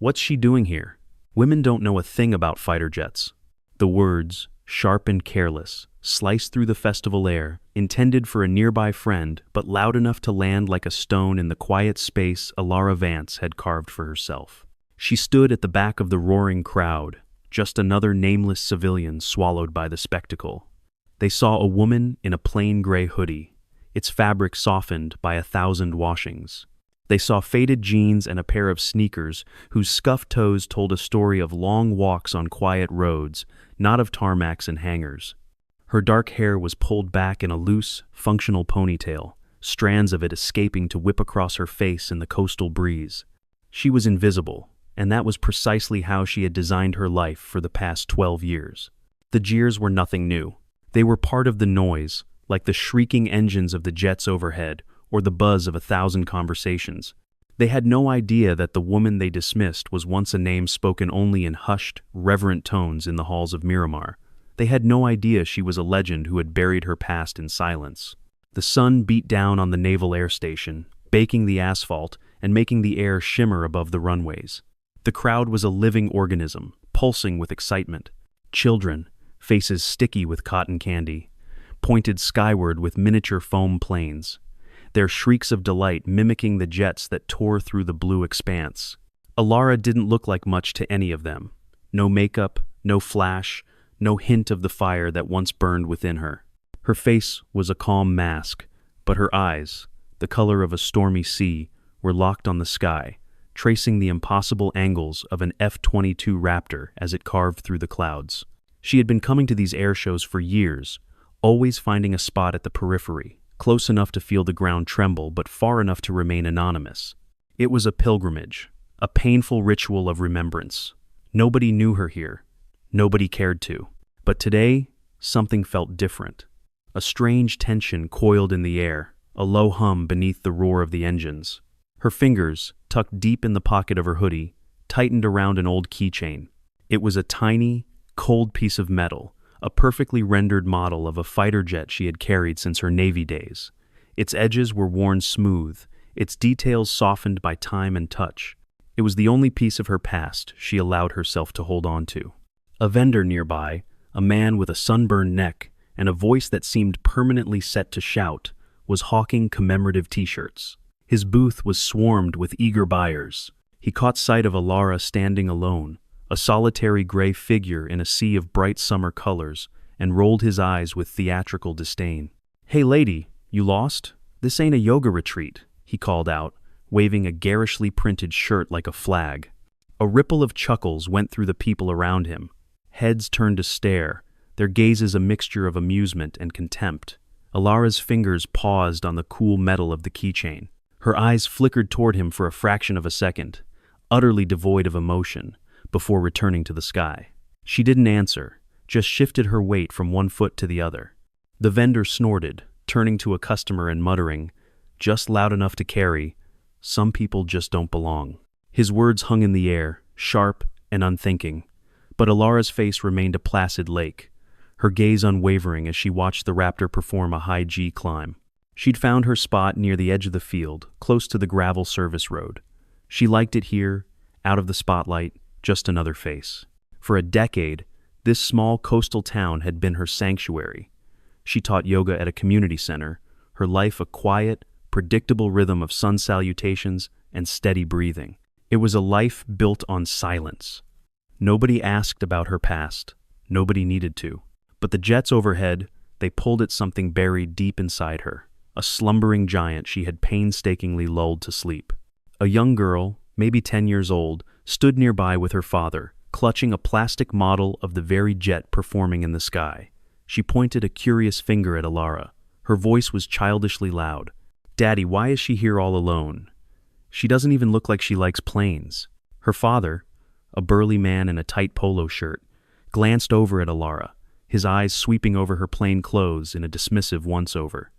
What's she doing here? Women don't know a thing about fighter jets. The words, sharp and careless, sliced through the festival air, intended for a nearby friend, but loud enough to land like a stone in the quiet space Alara Vance had carved for herself. She stood at the back of the roaring crowd, just another nameless civilian swallowed by the spectacle. They saw a woman in a plain gray hoodie, its fabric softened by 1,000 washings. They saw faded jeans and a pair of sneakers whose scuffed toes told a story of long walks on quiet roads, not of tarmacs and hangars. Her dark hair was pulled back in a loose, functional ponytail, strands of it escaping to whip across her face in the coastal breeze. She was invisible, and that was precisely how she had designed her life for the past 12 years. The jeers were nothing new. They were part of the noise, like the shrieking engines of the jets overhead, or the buzz of 1,000 conversations. They had no idea that the woman they dismissed was once a name spoken only in hushed, reverent tones in the halls of Miramar. They had no idea she was a legend who had buried her past in silence. The sun beat down on the Naval Air Station, baking the asphalt and making the air shimmer above the runways. The crowd was a living organism, pulsing with excitement. Children, faces sticky with cotton candy, pointed skyward with miniature foam planes, their shrieks of delight mimicking the jets that tore through the blue expanse. Alara didn't look like much to any of them. No makeup, no flash, no hint of the fire that once burned within her. Her face was a calm mask, but her eyes, the color of a stormy sea, were locked on the sky, tracing the impossible angles of an F-22 Raptor as it carved through the clouds. She had been coming to these air shows for years, always finding a spot at the periphery, close enough to feel the ground tremble but far enough to remain anonymous. It was a pilgrimage, a painful ritual of remembrance. Nobody knew her here. Nobody cared to. But today, something felt different. A strange tension coiled in the air, a low hum beneath the roar of the engines. Her fingers, tucked deep in the pocket of her hoodie, tightened around an old keychain. It was a tiny, cold piece of metal, a perfectly rendered model of a fighter jet she had carried since her Navy days. Its edges were worn smooth, its details softened by time and touch. It was the only piece of her past she allowed herself to hold on to. A vendor nearby, a man with a sunburned neck and a voice that seemed permanently set to shout, was hawking commemorative t-shirts. His booth was swarmed with eager buyers. He caught sight of Alara standing alone, a solitary gray figure in a sea of bright summer colors, and rolled his eyes with theatrical disdain. "Hey lady, you lost? This ain't a yoga retreat," he called out, waving a garishly printed shirt like a flag. A ripple of chuckles went through the people around him. Heads turned to stare, their gazes a mixture of amusement and contempt. Alara's fingers paused on the cool metal of the keychain. Her eyes flickered toward him for a fraction of a second, utterly devoid of emotion, before returning to the sky. She didn't answer, just shifted her weight from one foot to the other. The vendor snorted, turning to a customer and muttering, just loud enough to carry, "Some people just don't belong." His words hung in the air, sharp and unthinking, but Alara's face remained a placid lake, her gaze unwavering as she watched the Raptor perform a high G climb. She'd found her spot near the edge of the field, close to the gravel service road. She liked it here, out of the spotlight, just another face. For a decade, this small coastal town had been her sanctuary. She taught yoga at a community center, her life a quiet, predictable rhythm of sun salutations and steady breathing. It was a life built on silence. Nobody asked about her past. Nobody needed to. But the jets overhead, they pulled at something buried deep inside her, a slumbering giant she had painstakingly lulled to sleep. A young girl, maybe 10 years old, stood nearby with her father, clutching a plastic model of the very jet performing in the sky. She pointed a curious finger at Alara. Her voice was childishly loud. "Daddy, why is she here all alone? She doesn't even look like she likes planes." Her father, a burly man in a tight polo shirt, glanced over at Alara, his eyes sweeping over her plain clothes in a dismissive once-over.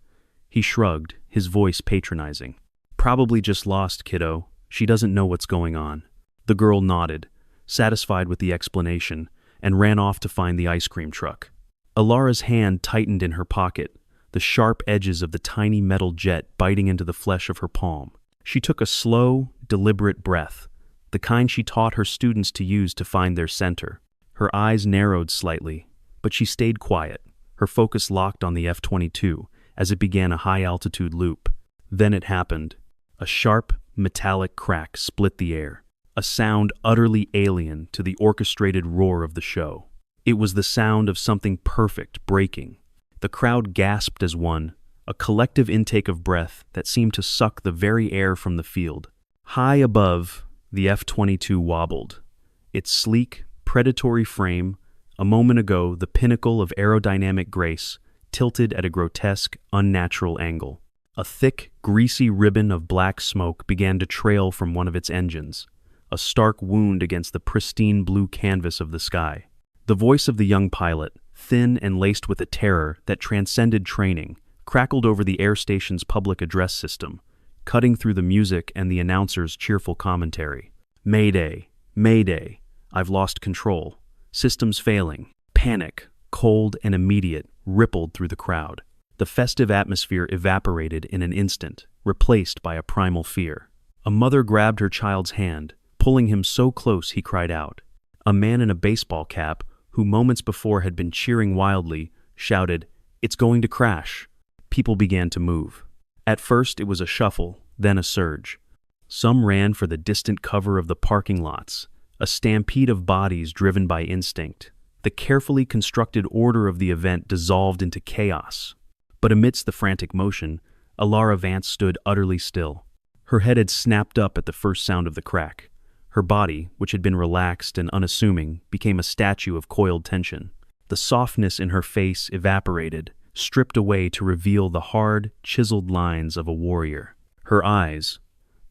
He shrugged, his voice patronizing. "Probably just lost, kiddo. She doesn't know what's going on." The girl nodded, satisfied with the explanation, and ran off to find the ice cream truck. Alara's hand tightened in her pocket, the sharp edges of the tiny metal jet biting into the flesh of her palm. She took a slow, deliberate breath, the kind she taught her students to use to find their center. Her eyes narrowed slightly, but she stayed quiet, her focus locked on the F-22 as it began a high-altitude loop. Then it happened. A sharp, metallic crack split the air, a sound utterly alien to the orchestrated roar of the show. It was the sound of something perfect breaking. The crowd gasped as one, a collective intake of breath that seemed to suck the very air from the field. High above, the F-22 wobbled. Its sleek, predatory frame, a moment ago the pinnacle of aerodynamic grace, tilted at a grotesque, unnatural angle. A thick, greasy ribbon of black smoke began to trail from one of its engines, a stark wound against the pristine blue canvas of the sky. The voice of the young pilot, thin and laced with a terror that transcended training, crackled over the air station's public address system, cutting through the music and the announcer's cheerful commentary. "Mayday! Mayday! I've lost control. Systems failing." Panic, cold and immediate, rippled through the crowd. The festive atmosphere evaporated in an instant, replaced by a primal fear. A mother grabbed her child's hand, pulling him so close he cried out. A man in a baseball cap, who moments before had been cheering wildly, shouted, "It's going to crash." People began to move. At first it was a shuffle, then a surge. Some ran for the distant cover of the parking lots, a stampede of bodies driven by instinct. The carefully constructed order of the event dissolved into chaos. But amidst the frantic motion, Alara Vance stood utterly still. Her head had snapped up at the first sound of the crack. Her body, which had been relaxed and unassuming, became a statue of coiled tension. The softness in her face evaporated, stripped away to reveal the hard, chiseled lines of a warrior. Her eyes,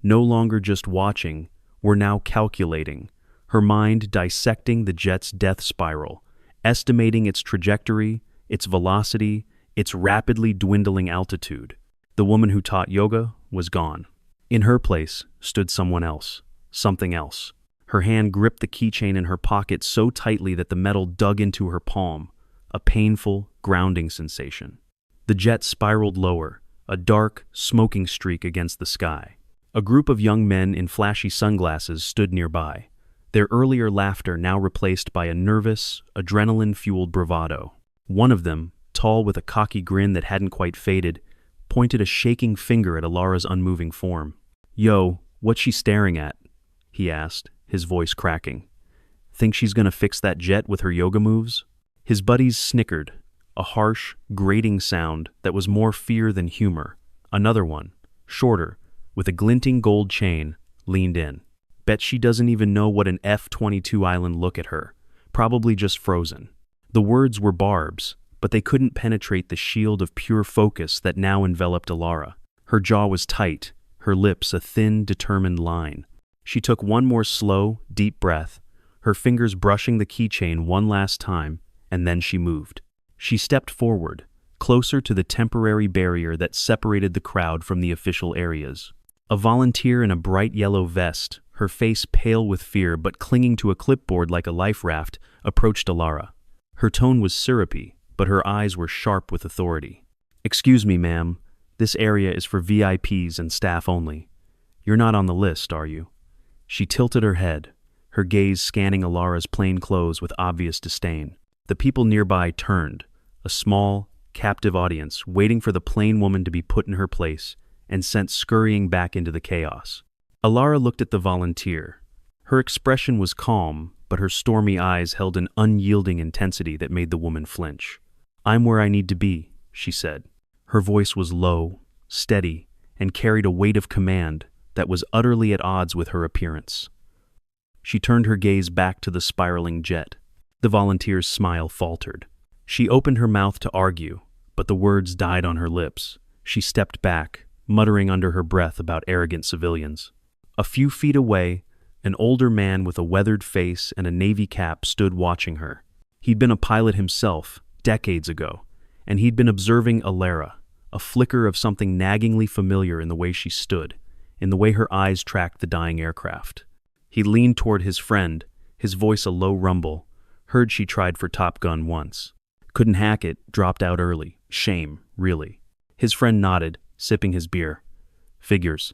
no longer just watching, were now calculating, her mind dissecting the jet's death spiral, estimating its trajectory, its velocity, its rapidly dwindling altitude. The woman who taught yoga was gone. In her place stood someone else, something else. Her hand gripped the keychain in her pocket so tightly that the metal dug into her palm, a painful, grounding sensation. The jet spiraled lower, a dark, smoking streak against the sky. A group of young men in flashy sunglasses stood nearby, their earlier laughter now replaced by a nervous, adrenaline-fueled bravado. One of them, tall with a cocky grin that hadn't quite faded, pointed a shaking finger at Alara's unmoving form. "Yo, what's she staring at?" he asked, his voice cracking. "Think she's gonna fix that jet with her yoga moves?" His buddies snickered, a harsh, grating sound that was more fear than humor. Another one, shorter, with a glinting gold chain, leaned in. "Bet she doesn't even know what an F-22 island look at her. Probably just frozen." The words were barbs, but they couldn't penetrate the shield of pure focus that now enveloped Alara. Her jaw was tight, her lips a thin, determined line. She took one more slow, deep breath, her fingers brushing the keychain one last time, and then she moved. She stepped forward, closer to the temporary barrier that separated the crowd from the official areas. A volunteer in a bright yellow vest, her face pale with fear but clinging to a clipboard like a life raft, approached Alara. Her tone was syrupy, but her eyes were sharp with authority. "Excuse me, ma'am. This area is for VIPs and staff only. You're not on the list, are you?" She tilted her head, her gaze scanning Alara's plain clothes with obvious disdain. The people nearby turned, a small, captive audience waiting for the plain woman to be put in her place and sent scurrying back into the chaos. Alara looked at the volunteer. Her expression was calm, but her stormy eyes held an unyielding intensity that made the woman flinch. "I'm where I need to be," she said. Her voice was low, steady, and carried a weight of command that was utterly at odds with her appearance. She turned her gaze back to the spiraling jet. The volunteer's smile faltered. She opened her mouth to argue, but the words died on her lips. She stepped back, muttering under her breath about arrogant civilians. A few feet away, an older man with a weathered face and a navy cap stood watching her. He'd been a pilot himself, decades ago, and he'd been observing Alara, a flicker of something naggingly familiar in the way she stood, in the way her eyes tracked the dying aircraft. He leaned toward his friend, his voice a low rumble. Heard she tried for Top Gun once. Couldn't hack it, dropped out early. Shame, really. His friend nodded, sipping his beer. "Figures.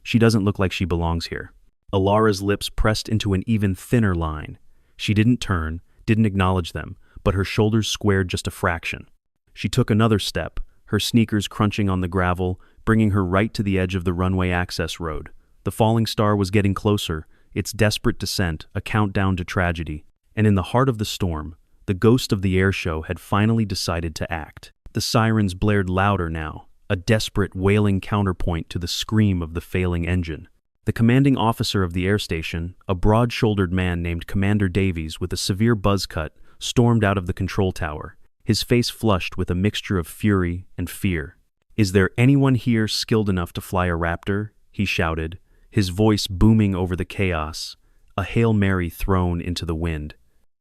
She doesn't look like she belongs here." Alara's lips pressed into an even thinner line. She didn't turn, didn't acknowledge them, but her shoulders squared just a fraction. She took another step, her sneakers crunching on the gravel, bringing her right to the edge of the runway access road. The falling star was getting closer, its desperate descent, a countdown to tragedy. And in the heart of the storm, the ghost of the air show had finally decided to act. The sirens blared louder now, a desperate, wailing counterpoint to the scream of the failing engine. The commanding officer of the air station, a broad-shouldered man named Commander Davies with a severe buzz cut, stormed out of the control tower, his face flushed with a mixture of fury and fear. "Is there anyone here skilled enough to fly a Raptor?" he shouted, his voice booming over the chaos, a Hail Mary thrown into the wind.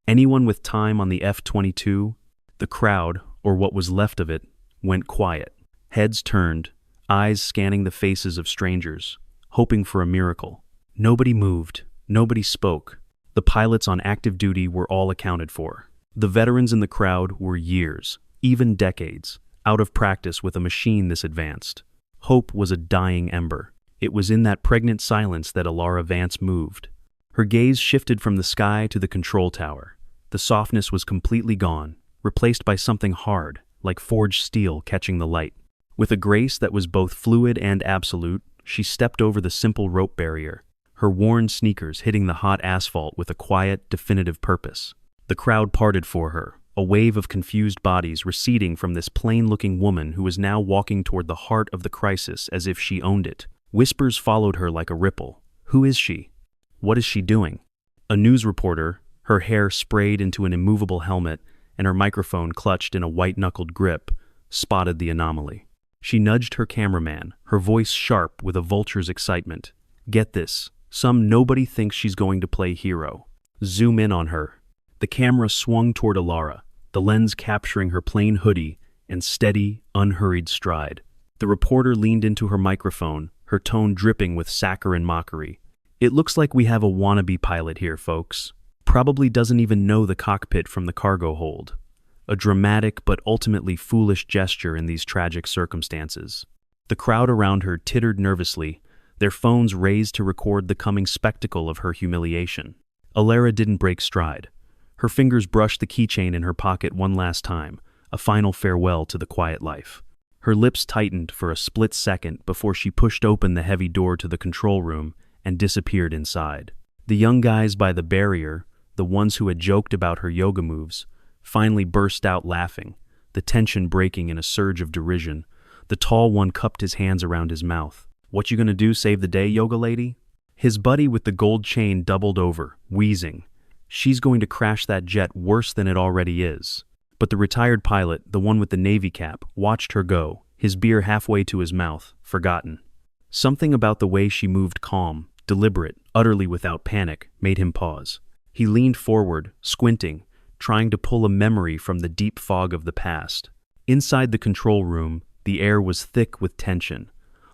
"Anyone with time on the F-22? The crowd, or what was left of it, went quiet. Heads turned, eyes scanning the faces of strangers, hoping for a miracle. Nobody moved, nobody spoke. The pilots on active duty were all accounted for. The veterans in the crowd were years, even decades, out of practice with a machine this advanced. Hope was a dying ember. It was in that pregnant silence that Alara Vance moved. Her gaze shifted from the sky to the control tower. The softness was completely gone, replaced by something hard, like forged steel catching the light. With a grace that was both fluid and absolute, she stepped over the simple rope barrier, her worn sneakers hitting the hot asphalt with a quiet, definitive purpose. The crowd parted for her, a wave of confused bodies receding from this plain-looking woman who was now walking toward the heart of the crisis as if she owned it. Whispers followed her like a ripple. Who is she? What is she doing? A news reporter, her hair sprayed into an immovable helmet and her microphone clutched in a white-knuckled grip, spotted the anomaly. She nudged her cameraman, her voice sharp with a vulture's excitement. "Get this, some nobody thinks she's going to play hero. Zoom in on her." The camera swung toward Alara, the lens capturing her plain hoodie and steady, unhurried stride. The reporter leaned into her microphone, her tone dripping with saccharine mockery. "It looks like we have a wannabe pilot here, folks. Probably doesn't even know the cockpit from the cargo hold. A dramatic but ultimately foolish gesture in these tragic circumstances." The crowd around her tittered nervously, their phones raised to record the coming spectacle of her humiliation. Alara didn't break stride. Her fingers brushed the keychain in her pocket one last time, a final farewell to the quiet life. Her lips tightened for a split second before she pushed open the heavy door to the control room and disappeared inside. The young guys by the barrier, the ones who had joked about her yoga moves, finally burst out laughing, the tension breaking in a surge of derision. The tall one cupped his hands around his mouth. "What you gonna do, save the day, yoga lady?" His buddy with the gold chain doubled over, wheezing. "She's going to crash that jet worse than it already is." But the retired pilot, the one with the navy cap, watched her go, his beer halfway to his mouth, forgotten. Something about the way she moved calm, deliberate, utterly without panic, made him pause. He leaned forward, squinting, trying to pull a memory from the deep fog of the past. Inside the control room, the air was thick with tension.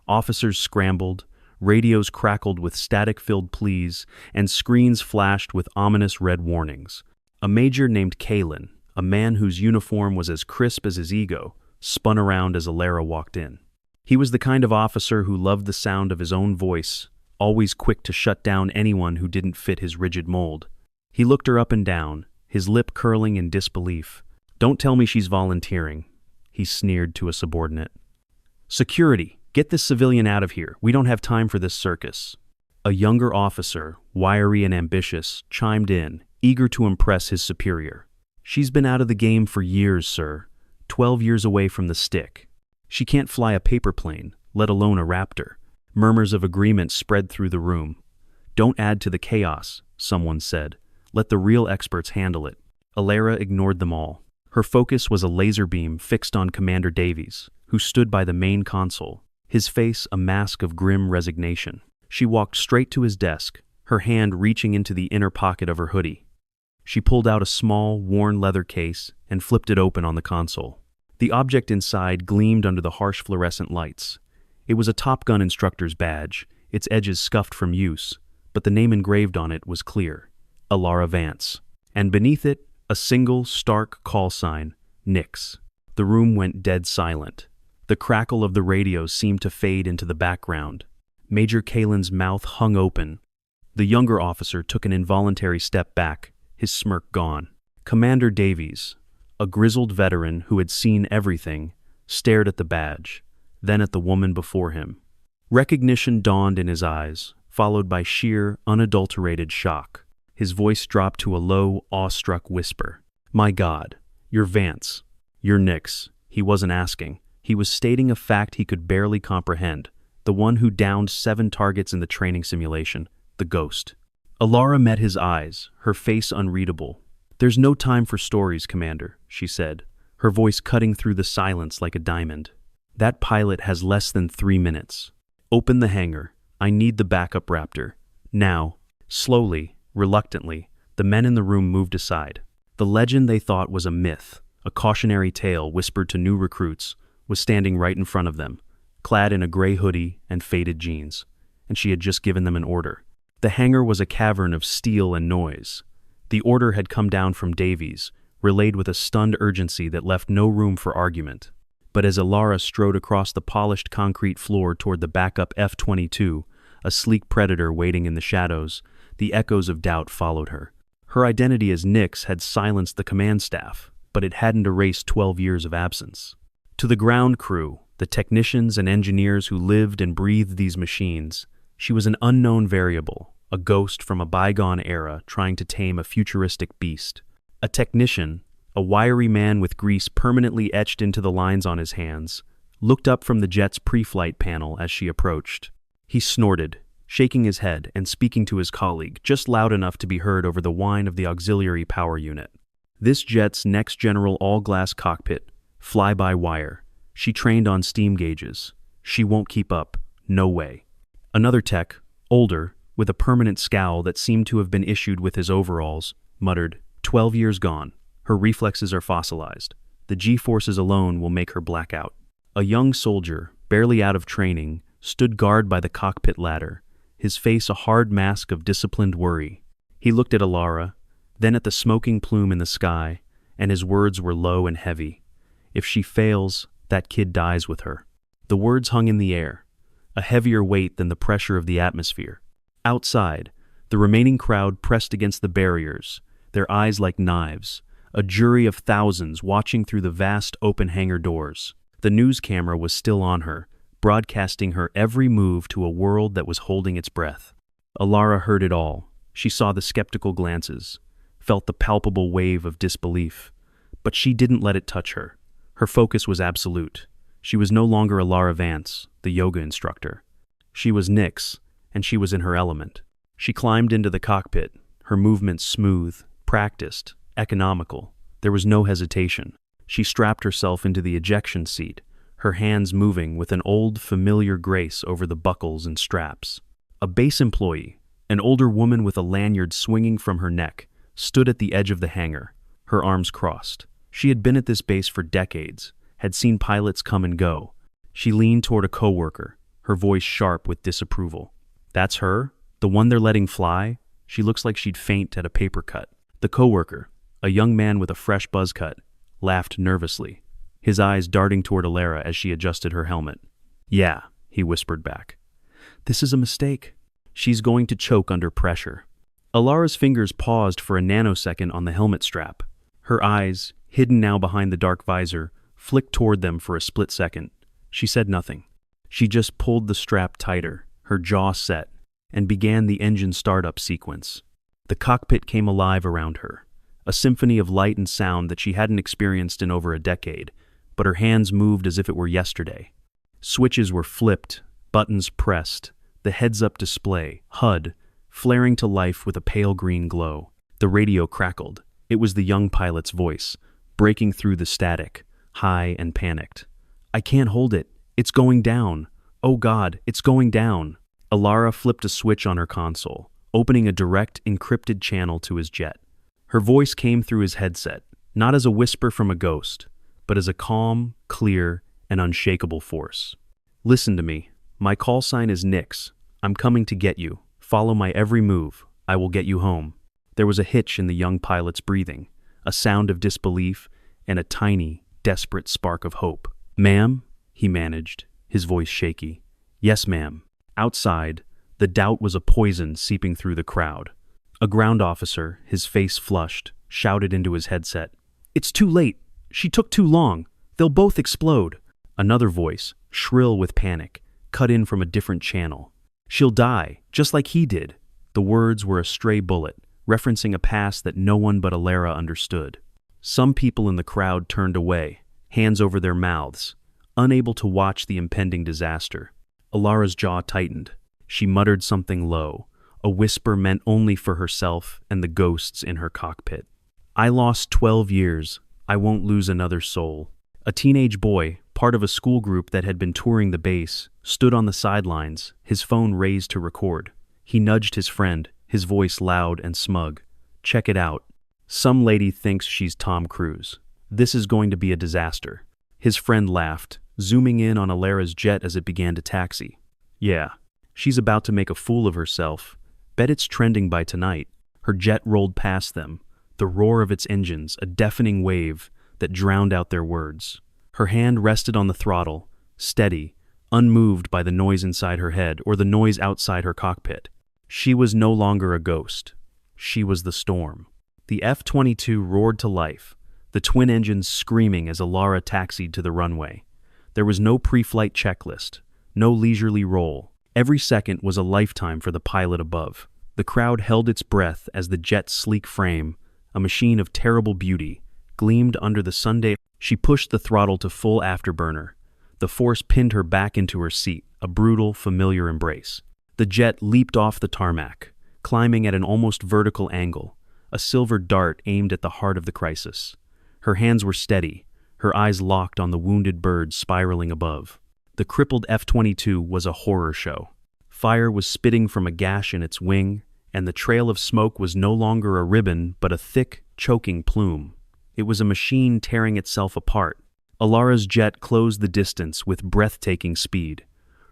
Officers scrambled, radios crackled with static-filled pleas, and screens flashed with ominous red warnings. A major named Kalen, a man whose uniform was as crisp as his ego, spun around as Alara walked in. He was the kind of officer who loved the sound of his own voice, always quick to shut down anyone who didn't fit his rigid mold. He looked her up and down, his lip curling in disbelief. "Don't tell me she's volunteering," he sneered to a subordinate. "Security, get this civilian out of here. We don't have time for this circus." A younger officer, wiry and ambitious, chimed in, eager to impress his superior. "She's been out of the game for years, sir. 12 years away from the stick. She can't fly a paper plane, let alone a Raptor." Murmurs of agreement spread through the room. "Don't add to the chaos," someone said. "Let the real experts handle it." Alara ignored them all. Her focus was a laser beam fixed on Commander Davies, who stood by the main console, his face a mask of grim resignation. She walked straight to his desk, her hand reaching into the inner pocket of her hoodie. She pulled out a small, worn leather case and flipped it open on the console. The object inside gleamed under the harsh fluorescent lights. It was a Top Gun instructor's badge, its edges scuffed from use, but the name engraved on it was clear: Alara Vance. And beneath it, a single, stark call sign: Nix. The room went dead silent. The crackle of the radio seemed to fade into the background. Major Kalen's mouth hung open, The younger officer took an involuntary step back, his smirk gone. Commander Davies, a grizzled veteran who had seen everything, stared at the badge, then at the woman before him. Recognition dawned in his eyes, followed by sheer, unadulterated shock. His voice dropped to a low, awestruck whisper. "My God, you're Vance. You're Nix." He wasn't asking. He was stating a fact he could barely comprehend. The one who downed 7 targets in the training simulation. The Ghost. Alara met his eyes, her face unreadable. "There's no time for stories, Commander," she said, her voice cutting through the silence like a diamond. "That pilot has less than 3 minutes. Open the hangar. I need the backup Raptor. Now." Slowly, reluctantly, the men in the room moved aside. The legend they thought was a myth, a cautionary tale whispered to new recruits, was standing right in front of them, clad in a gray hoodie and faded jeans, and she had just given them an order. The hangar was a cavern of steel and noise. The order had come down from Davies, relayed with a stunned urgency that left no room for argument. But as Alara strode across the polished concrete floor toward the backup F-22, a sleek predator waiting in the shadows, the echoes of doubt followed her. Her identity as Nix had silenced the command staff, but it hadn't erased 12 years of absence. To the ground crew, the technicians and engineers who lived and breathed these machines, she was an unknown variable, a ghost from a bygone era trying to tame a futuristic beast. A technician, a wiry man with grease permanently etched into the lines on his hands, looked up from the jet's pre-flight panel as she approached. He snorted, shaking his head and speaking to his colleague, just loud enough to be heard over the whine of the auxiliary power unit. This jet's next general all-glass cockpit, fly-by-wire. She trained on steam gauges. She won't keep up. No way. Another tech, older, with a permanent scowl that seemed to have been issued with his overalls, muttered, 12 years gone. Her reflexes are fossilized. The G-forces alone will make her black out. A young soldier, barely out of training, stood guard by the cockpit ladder, his face a hard mask of disciplined worry. He looked at Alara, then at the smoking plume in the sky, and his words were low and heavy. "If she fails, that kid dies with her." The words hung in the air, a heavier weight than the pressure of the atmosphere. Outside, the remaining crowd pressed against the barriers, their eyes like knives, a jury of thousands watching through the vast open hangar doors. The news camera was still on her, broadcasting her every move to a world that was holding its breath. Alara heard it all. She saw the skeptical glances, felt the palpable wave of disbelief. But she didn't let it touch her. Her focus was absolute. She was no longer Alara Vance, the yoga instructor. She was Nix, and she was in her element. She climbed into the cockpit, her movements smooth, practiced, economical. There was no hesitation. She strapped herself into the ejection seat, her hands moving with an old, familiar grace over the buckles and straps. A base employee, an older woman with a lanyard swinging from her neck, stood at the edge of the hangar, her arms crossed. She had been at this base for decades, had seen pilots come and go. She leaned toward a coworker, her voice sharp with disapproval. "That's her? The one they're letting fly? She looks like she'd faint at a paper cut." The coworker, a young man with a fresh buzz cut, laughed nervously, his eyes darting toward Alara as she adjusted her helmet. "Yeah," he whispered back. "This is a mistake. She's going to choke under pressure." Alara's fingers paused for a nanosecond on the helmet strap. Her eyes, hidden now behind the dark visor, flicked toward them for a split second. She said nothing. She just pulled the strap tighter, her jaw set, and began the engine startup sequence. The cockpit came alive around her, a symphony of light and sound that she hadn't experienced in over a decade, but her hands moved as if it were yesterday. Switches were flipped, buttons pressed, the heads-up display, HUD, flaring to life with a pale green glow. The radio crackled. It was the young pilot's voice, breaking through the static, high and panicked. "I can't hold it. It's going down. Oh God, it's going down." Alara flipped a switch on her console, opening a direct, encrypted channel to his jet. Her voice came through his headset, not as a whisper from a ghost, but as a calm, clear, and unshakable force. "Listen to me. My call sign is Nix. I'm coming to get you. Follow my every move. I will get you home." There was a hitch in the young pilot's breathing, a sound of disbelief, and a tiny, desperate spark of hope. "Ma'am?" he managed, his voice shaky. "Yes, ma'am." Outside, the The doubt was a poison seeping through the crowd. A ground officer, his face flushed, shouted into his headset, "It's too late. She took too long. They'll both explode." Another voice, shrill with panic, cut in from a different channel. "She'll die, just like he did." The words were a stray bullet, referencing a past that no one but Alara understood. Some people in the crowd turned away, hands over their mouths, unable to watch the impending disaster. Alara's jaw tightened. She muttered something low, a whisper meant only for herself and the ghosts in her cockpit. "I lost 12 years. I won't lose another soul." A teenage boy, part of a school group that had been touring the base, stood on the sidelines, his phone raised to record. He nudged his friend, his voice loud and smug. "Check it out. Some lady thinks she's Tom Cruise. This is going to be a disaster." His friend laughed, zooming in on Alara's jet as it began to taxi. "Yeah, she's about to make a fool of herself. Bet it's trending by tonight." Her jet rolled past them, the roar of its engines a deafening wave that drowned out their words. Her hand rested on the throttle, steady, unmoved by the noise inside her head or the noise outside her cockpit. She was no longer a ghost. She was the storm. The F-22 roared to life, the twin engines screaming as Alara taxied to the runway. There was no pre-flight checklist, no leisurely roll. Every second was a lifetime for the pilot above. The crowd held its breath as the jet's sleek frame, a machine of terrible beauty, gleamed under the Sunday. She pushed the throttle to full afterburner. The force pinned her back into her seat, a brutal, familiar embrace. The jet leaped off the tarmac, climbing at an almost vertical angle, a silver dart aimed at the heart of the crisis. Her hands were steady, her eyes locked on the wounded bird spiraling above. The crippled F-22 was a horror show. Fire was spitting from a gash in its wing, and the trail of smoke was no longer a ribbon but a thick, choking plume. It was a machine tearing itself apart. Alara's jet closed the distance with breathtaking speed.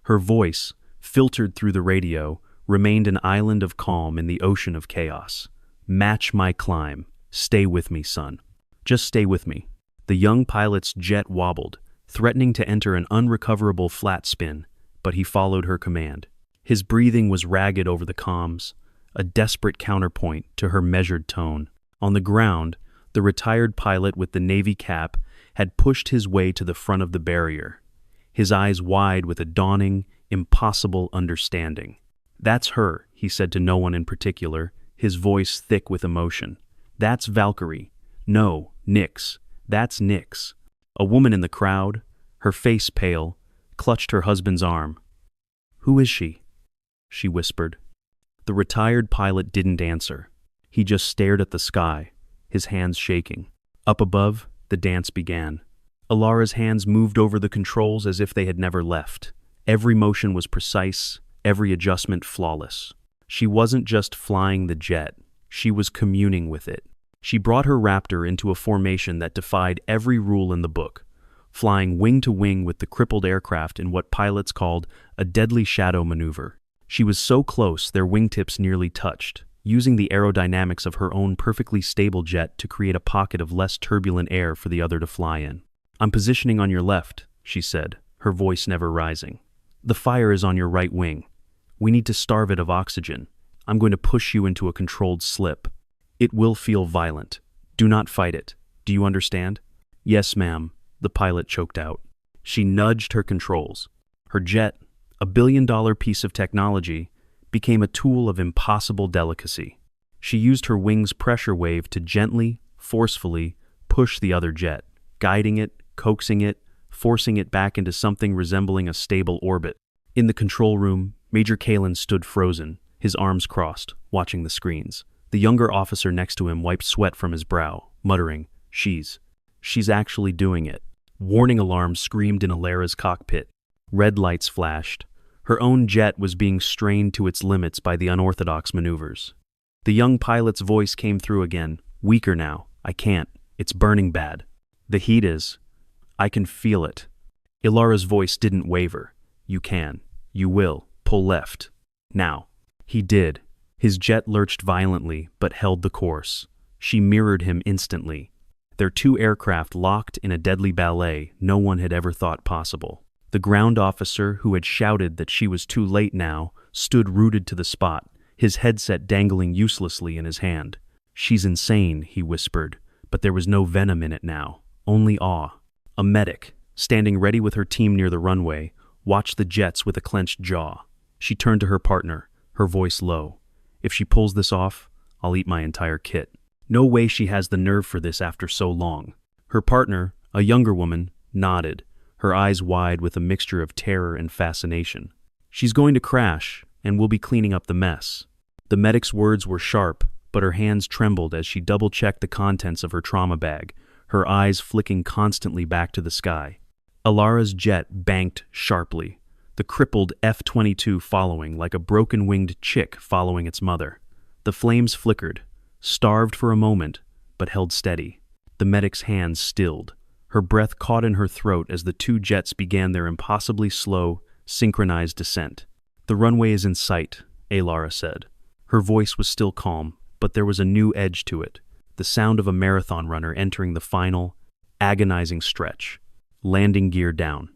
Her voice, filtered through the radio, remained an island of calm in the ocean of chaos. "Match my climb. Stay with me, son. Just stay with me." The young pilot's jet wobbled, threatening to enter an unrecoverable flat spin, but he followed her command. His breathing was ragged over the comms, a desperate counterpoint to her measured tone. On the ground, the retired pilot with the Navy cap had pushed his way to the front of the barrier, his eyes wide with a dawning, impossible understanding. "That's her," he said to no one in particular, his voice thick with emotion. "That's Valkyrie. No, Nix. That's Nix." A woman in the crowd, her face pale, clutched her husband's arm. "Who is she?" she whispered. The retired pilot didn't answer. He just stared at the sky, his hands shaking. Up above, the dance began. Alara's hands moved over the controls as if they had never left. Every motion was precise, every adjustment flawless. She wasn't just flying the jet, she was communing with it. She brought her Raptor into a formation that defied every rule in the book, flying wing to wing with the crippled aircraft in what pilots called a deadly shadow maneuver. She was so close their wingtips nearly touched, using the aerodynamics of her own perfectly stable jet to create a pocket of less turbulent air for the other to fly in. "I'm positioning on your left," she said, her voice never rising. "The fire is on your right wing. We need to starve it of oxygen. I'm going to push you into a controlled slip. It will feel violent. Do not fight it. Do you understand?" "Yes, ma'am," the pilot choked out. She nudged her controls. Her jet, a billion-dollar piece of technology, became a tool of impossible delicacy. She used her wing's pressure wave to gently, forcefully push the other jet, guiding it, coaxing it, forcing it back into something resembling a stable orbit. In the control room, Major Kalen stood frozen, his arms crossed, watching the screens. The younger officer next to him wiped sweat from his brow, muttering, She's actually doing it." Warning alarms screamed in Alara's cockpit. Red lights flashed. Her own jet was being strained to its limits by the unorthodox maneuvers. The young pilot's voice came through again, weaker now. "I can't. It's burning bad. The heat is. I can feel it." Alara's voice didn't waver. "You can. You will. Pull left. Now." He did. His jet lurched violently, but held the course. She mirrored him instantly. Their two aircraft locked in a deadly ballet no one had ever thought possible. The ground officer who had shouted that she was too late now stood rooted to the spot, his headset dangling uselessly in his hand. "She's insane," he whispered, but there was no venom in it now, only awe. A medic, standing ready with her team near the runway, watched the jets with a clenched jaw. She turned to her partner, her voice low. "If she pulls this off, I'll eat my entire kit." No way she has the nerve for this after so long. Her partner, a younger woman, nodded, her eyes wide with a mixture of terror and fascination. "She's going to crash, and we'll be cleaning up the mess." The medic's words were sharp, but her hands trembled as she double-checked the contents of her trauma bag, her eyes flicking constantly back to the sky. Alara's jet banked sharply, the crippled F-22 following like a broken-winged chick following its mother. The flames flickered, starved for a moment, but held steady. The medic's hands stilled, her breath caught in her throat as the two jets began their impossibly slow, synchronized descent. "The runway is in sight," Alara said. Her voice was still calm, but there was a new edge to it, the sound of a marathon runner entering the final, agonizing stretch. Landing gear down.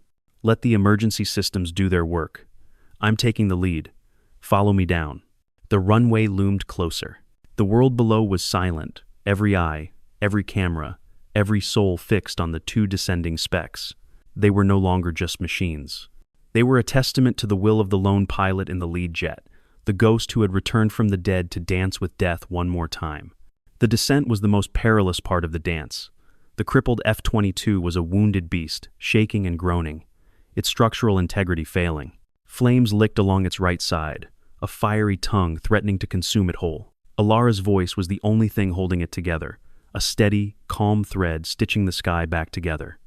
"Let the emergency systems do their work. I'm taking the lead. Follow me down." The runway loomed closer. The world below was silent, every eye, every camera, every soul fixed on the two descending specks. They were no longer just machines. They were a testament to the will of the lone pilot in the lead jet, the ghost who had returned from the dead to dance with death one more time. The descent was the most perilous part of the dance. The crippled F-22 was a wounded beast, shaking and groaning, its structural integrity failing. Flames licked along its right side, a fiery tongue threatening to consume it whole. Alara's voice was the only thing holding it together, a steady, calm thread stitching the sky back together.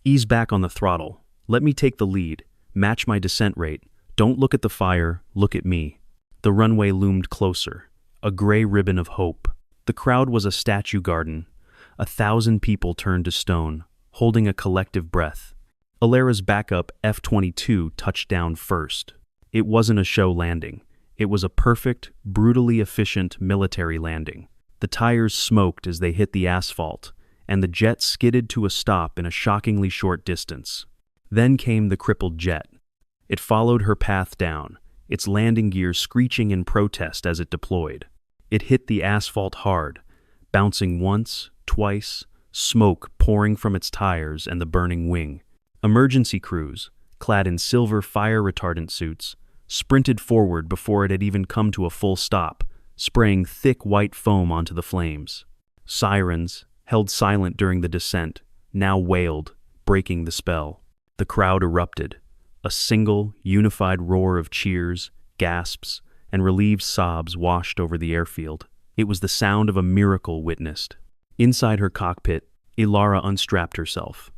"Ease back on the throttle. Let me take the lead. Match my descent rate. Don't look at the fire, look at me." The runway loomed closer, a gray ribbon of hope. The crowd was a statue garden. 1,000 people turned to stone, holding a collective breath. Alara's backup F-22 touched down first. It wasn't a show landing. It was a perfect, brutally efficient military landing. The tires smoked as they hit the asphalt, and the jet skidded to a stop in a shockingly short distance. Then came the crippled jet. It followed her path down, its landing gear screeching in protest as it deployed. It hit the asphalt hard, bouncing once, twice, smoke pouring from its tires and the burning wing. Emergency crews, clad in silver fire-retardant suits, sprinted forward before it had even come to a full stop, spraying thick white foam onto the flames. Sirens, held silent during the descent, now wailed, breaking the spell. The crowd erupted, a single, unified roar of cheers, gasps, and relieved sobs washed over the airfield. It was the sound of a miracle witnessed. Inside her cockpit, Alara unstrapped herself.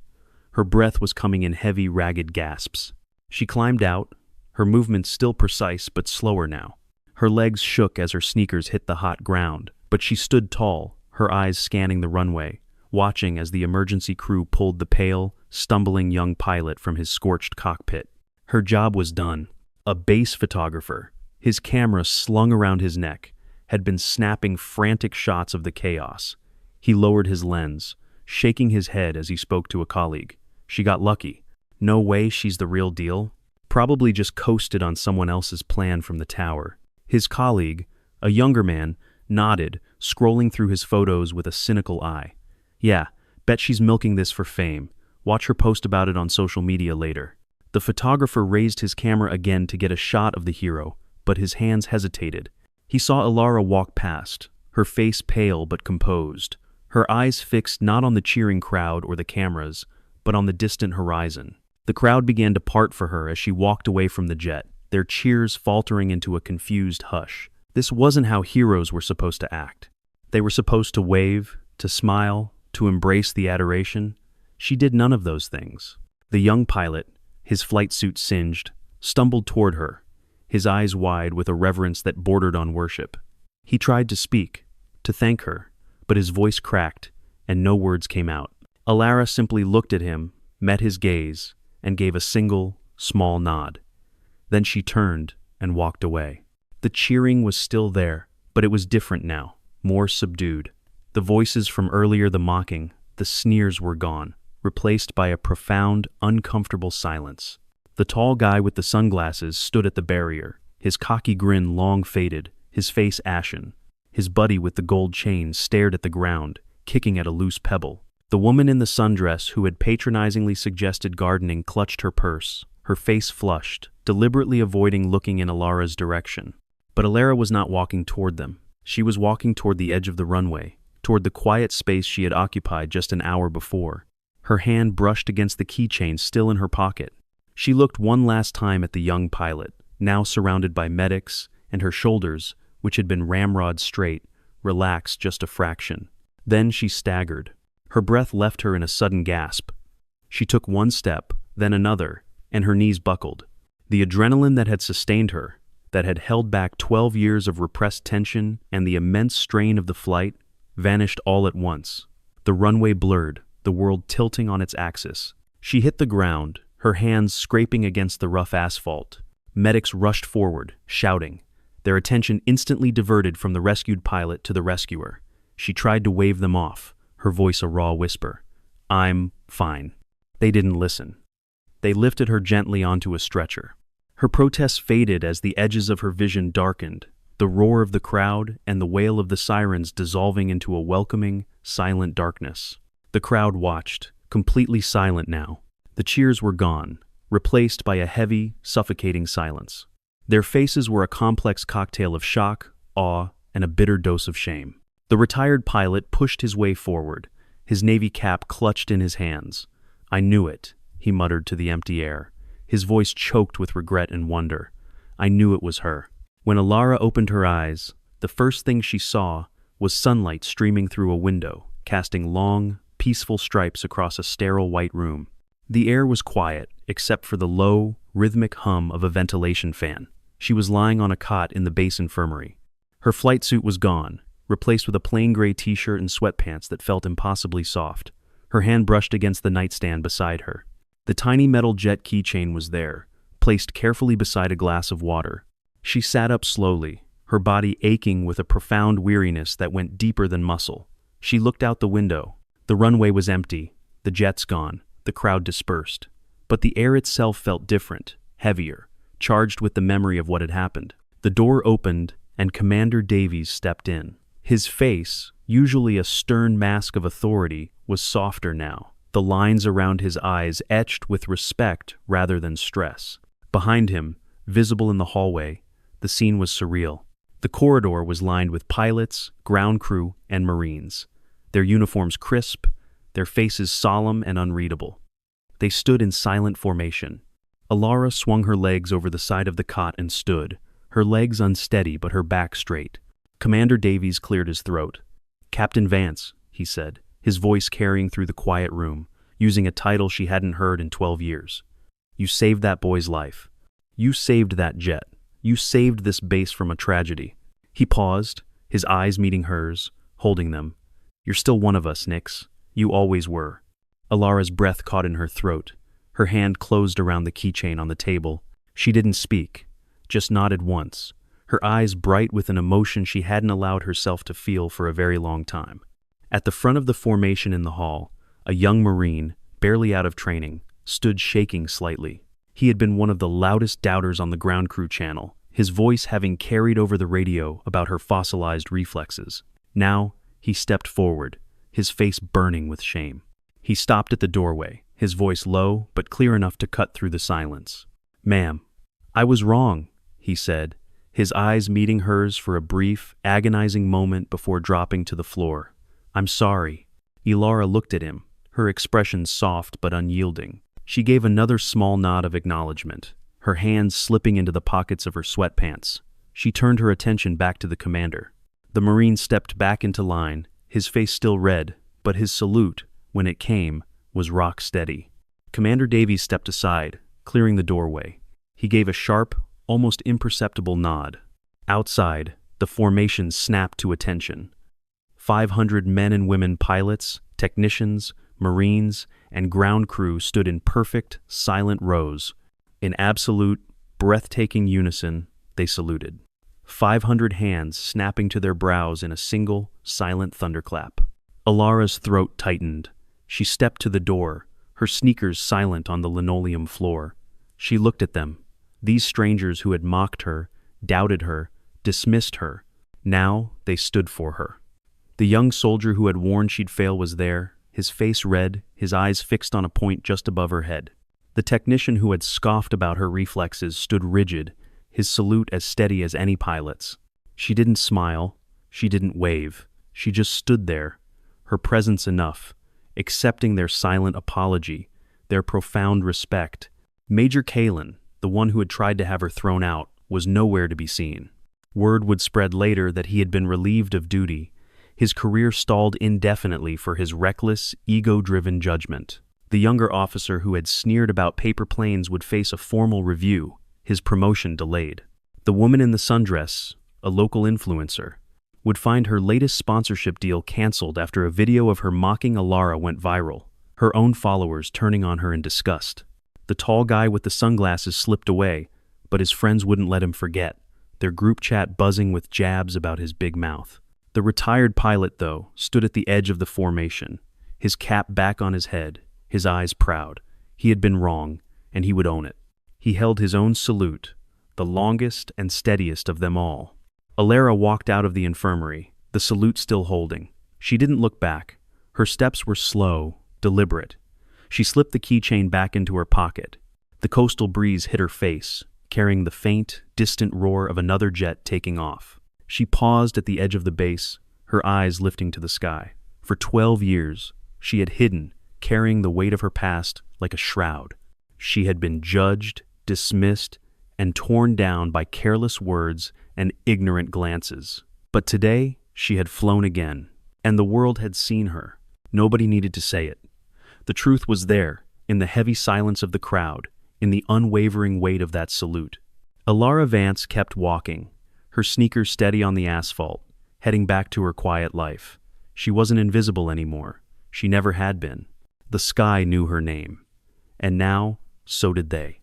Her breath was coming in heavy, ragged gasps. She climbed out, her movements still precise but slower now. Her legs shook as her sneakers hit the hot ground, but she stood tall, her eyes scanning the runway, watching as the emergency crew pulled the pale, stumbling young pilot from his scorched cockpit. Her job was done. A base photographer, his camera slung around his neck, had been snapping frantic shots of the chaos. He lowered his lens, shaking his head as he spoke to a colleague. "She got lucky. No way she's the real deal. Probably just coasted on someone else's plan from the tower." His colleague, a younger man, nodded, scrolling through his photos with a cynical eye. "Yeah, bet she's milking this for fame. Watch her post about it on social media later." The photographer raised his camera again to get a shot of the hero, but his hands hesitated. He saw Alara walk past, her face pale but composed, her eyes fixed not on the cheering crowd or the cameras, but on the distant horizon. The crowd began to part for her as she walked away from the jet, their cheers faltering into a confused hush. This wasn't how heroes were supposed to act. They were supposed to wave, to smile, to embrace the adoration. She did none of those things. The young pilot, his flight suit singed, stumbled toward her, his eyes wide with a reverence that bordered on worship. He tried to speak, to thank her, but his voice cracked, and no words came out. Alara simply looked at him, met his gaze, and gave a single, small nod. Then she turned and walked away. The cheering was still there, but it was different now, more subdued. The voices from earlier, the mocking, the sneers were gone, replaced by a profound, uncomfortable silence. The tall guy with the sunglasses stood at the barrier, His cocky grin long faded, his face ashen. His buddy with the gold chain stared at the ground, kicking at a loose pebble. The woman in the sundress who had patronizingly suggested gardening clutched her purse, her face flushed, deliberately avoiding looking in Alara's direction. But Alara was not walking toward them. She was walking toward the edge of the runway, toward the quiet space she had occupied just an hour before. Her hand brushed against the keychain still in her pocket. She looked one last time at the young pilot, now surrounded by medics, and her shoulders, which had been ramrod straight, relaxed just a fraction. Then she staggered. Her breath left her in a sudden gasp. She took one step, then another, and her knees buckled. The adrenaline that had sustained her, that had held back 12 years of repressed tension and the immense strain of the flight, vanished all at once. The runway blurred, the world tilting on its axis. She hit the ground, her hands scraping against the rough asphalt. Medics rushed forward, shouting, their attention instantly diverted from the rescued pilot to the rescuer. She tried to wave them off, her voice a raw whisper. "I'm fine." They didn't listen. They lifted her gently onto a stretcher. Her protests faded as the edges of her vision darkened, the roar of the crowd and the wail of the sirens dissolving into a welcoming, silent darkness. The crowd watched, completely silent now. The cheers were gone, replaced by a heavy, suffocating silence. Their faces were a complex cocktail of shock, awe, and a bitter dose of shame. The retired pilot pushed his way forward, his navy cap clutched in his hands. "I knew it," he muttered to the empty air, his voice choked with regret and wonder. "I knew it was her." When Alara opened her eyes, the first thing she saw was sunlight streaming through a window, casting long, peaceful stripes across a sterile white room. The air was quiet, except for the low, rhythmic hum of a ventilation fan. She was lying on a cot in the base infirmary. Her flight suit was gone, replaced with a plain gray t-shirt and sweatpants that felt impossibly soft. Her hand brushed against the nightstand beside her. The tiny metal jet keychain was there, placed carefully beside a glass of water. She sat up slowly, her body aching with a profound weariness that went deeper than muscle. She looked out the window. The runway was empty, the jets gone, the crowd dispersed. But the air itself felt different, heavier, charged with the memory of what had happened. The door opened, and Commander Davies stepped in. His face, usually a stern mask of authority, was softer now, the lines around his eyes etched with respect rather than stress. Behind him, visible in the hallway, the scene was surreal. The corridor was lined with pilots, ground crew, and Marines, their uniforms crisp, their faces solemn and unreadable. They stood in silent formation. Alara swung her legs over the side of the cot and stood, her legs unsteady but her back straight. Commander Davies cleared his throat. "Captain Vance," he said, his voice carrying through the quiet room, using a title she hadn't heard in 12 years. "You saved that boy's life. You saved that jet. You saved this base from a tragedy." He paused, his eyes meeting hers, holding them. "You're still one of us, Nix. You always were." Alara's breath caught in her throat. Her hand closed around the keychain on the table. She didn't speak, just nodded once, her eyes bright with an emotion she hadn't allowed herself to feel for a very long time. At the front of the formation in the hall, a young Marine, barely out of training, stood shaking slightly. He had been one of the loudest doubters on the ground crew channel, his voice having carried over the radio about her fossilized reflexes. Now, he stepped forward, his face burning with shame. He stopped at the doorway, his voice low but clear enough to cut through the silence. "Ma'am, I was wrong," he said, his eyes meeting hers for a brief, agonizing moment before dropping to the floor. "I'm sorry." Alara looked at him, her expression soft but unyielding. She gave another small nod of acknowledgement, her hands slipping into the pockets of her sweatpants. She turned her attention back to the commander. The Marine stepped back into line, his face still red, but his salute, when it came, was rock steady. Commander Davies stepped aside, clearing the doorway. He gave a sharp, almost imperceptible nod. Outside, the formation snapped to attention. 500 men and women pilots, technicians, Marines, and ground crew stood in perfect, silent rows. In absolute, breathtaking unison, they saluted. 500 hands snapping to their brows in a single, silent thunderclap. Alara's throat tightened. She stepped to the door, her sneakers silent on the linoleum floor. She looked at them, these strangers who had mocked her, doubted her, dismissed her. Now they stood for her. The young soldier who had warned she'd fail was there, his face red, his eyes fixed on a point just above her head. The technician who had scoffed about her reflexes stood rigid, his salute as steady as any pilot's. She didn't smile, she didn't wave, she just stood there, her presence enough, accepting their silent apology, their profound respect. Major Kalin, the one who had tried to have her thrown out, was nowhere to be seen. Word would spread later that he had been relieved of duty, his career stalled indefinitely for his reckless, ego-driven judgment. The younger officer who had sneered about paper planes would face a formal review, his promotion delayed. The woman in the sundress, a local influencer, would find her latest sponsorship deal canceled after a video of her mocking Alara went viral, her own followers turning on her in disgust. The tall guy with the sunglasses slipped away, but his friends wouldn't let him forget, their group chat buzzing with jabs about his big mouth. The retired pilot, though, stood at the edge of the formation, his cap back on his head, his eyes proud. He had been wrong, and he would own it. He held his own salute, the longest and steadiest of them all. Alara walked out of the infirmary, the salute still holding. She didn't look back. Her steps were slow, deliberate. She slipped the keychain back into her pocket. The coastal breeze hit her face, carrying the faint, distant roar of another jet taking off. She paused at the edge of the base, her eyes lifting to the sky. For 12 years, she had hidden, carrying the weight of her past like a shroud. She had been judged, dismissed, and torn down by careless words and ignorant glances. But today, she had flown again, and the world had seen her. Nobody needed to say it. The truth was there, in the heavy silence of the crowd, in the unwavering weight of that salute. Alara Vance kept walking, her sneakers steady on the asphalt, heading back to her quiet life. She wasn't invisible anymore. She never had been. The sky knew her name. And now, so did they.